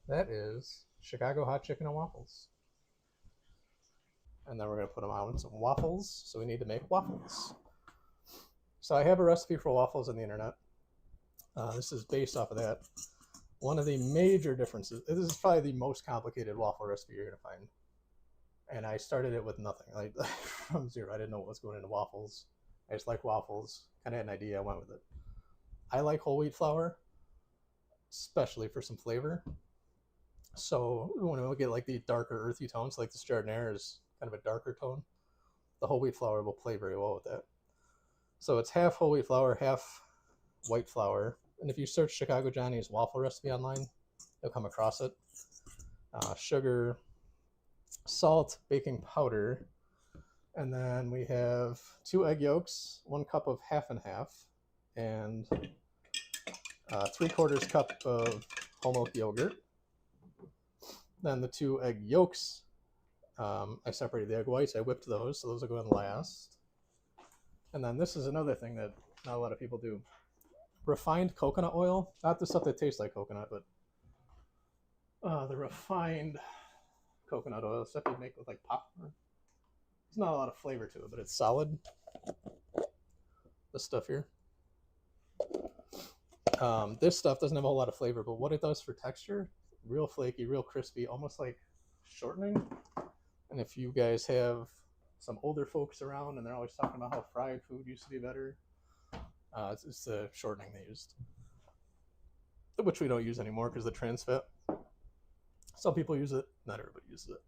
That is Chicago hot chicken and waffles. And then we're going to put them on some waffles. So we need to make waffles. So I have a recipe for waffles on the internet. This is based off of that. One of the major differences, this is probably the most complicated waffle recipe you're going to find. And I started it with nothing, like from zero. I didn't know what was going into waffles. I just like waffles, kind of had an idea, I went with it. I like whole wheat flour, especially for some flavor. So when we get like the darker earthy tones, like this jardiniere is kind of a darker tone, the whole wheat flour will play very well with that. So it's half whole wheat flour, half white flour. And if you search Chicago Johnny's waffle recipe online, you'll come across it. Sugar, salt, baking powder, and then we have 2 egg yolks, 1 cup of half and half, and 3/4 cup of whole milk yogurt. Then the 2 egg yolks, I separated the egg whites, I whipped those, so those will go in last. And then this is another thing that not a lot of people do. Refined coconut oil, not the stuff that tastes like coconut, but the refined coconut oil, stuff you make with like popcorn. There's not a lot of flavor to it, but it's solid. This stuff here. This stuff doesn't have a whole lot of flavor, but what it does for texture, real flaky, real crispy, almost like shortening. And if you guys have some older folks around and they're always talking about how fried food used to be better, it's the shortening they used, which we don't use anymore because of the trans fat. Some people use it, not everybody uses it.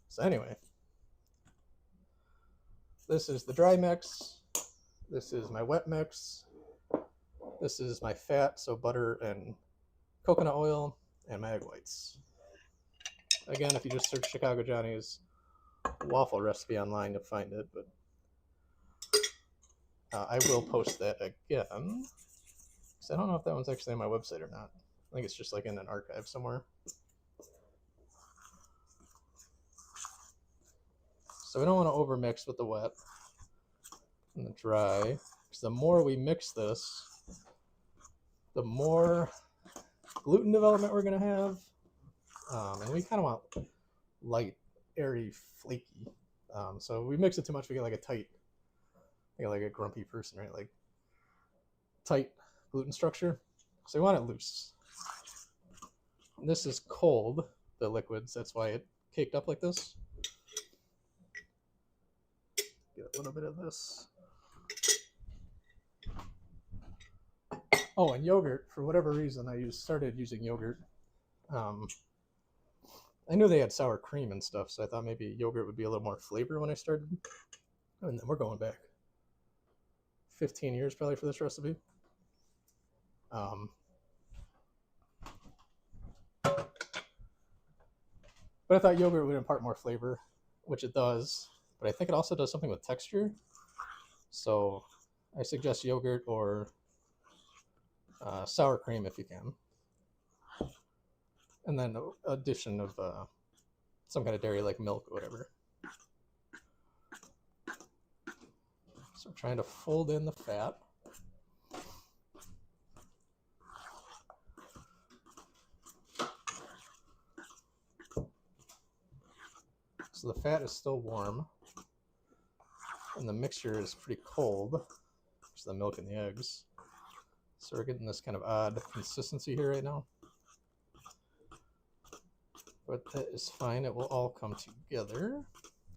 So anyway, this is the dry mix. This is my wet mix. This is my fat, so butter and coconut oil, and my egg whites. Again, if you just search Chicago Johnny's waffle recipe online, you'll find it, but I will post that again. Because I don't know if that one's actually on my website or not. I think it's just like in an archive somewhere. So we don't want to overmix with the wet and the dry. Because the more we mix this, the more gluten development we're going to have. And we kind of want light, airy, flaky. So if we mix it too much, we get like a tight, like a grumpy person, right? Like tight gluten structure. So we want it loose. And this is cold, the liquids. That's why it caked up like this. Get a little bit of this. Oh, and yogurt. For whatever reason, I started using yogurt. I knew they had sour cream and stuff, so I thought maybe yogurt would be a little more flavor when I started. And then we're going back 15 years probably for this recipe. But I thought yogurt would impart more flavor, which it does. But I think it also does something with texture. So I suggest yogurt or sour cream if you can. And then addition of some kind of dairy like milk or whatever. So I'm trying to fold in the fat. So the fat is still warm. And the mixture is pretty cold, which is the milk and the eggs. So we're getting this kind of odd consistency here right now. But that is fine, it will all come together.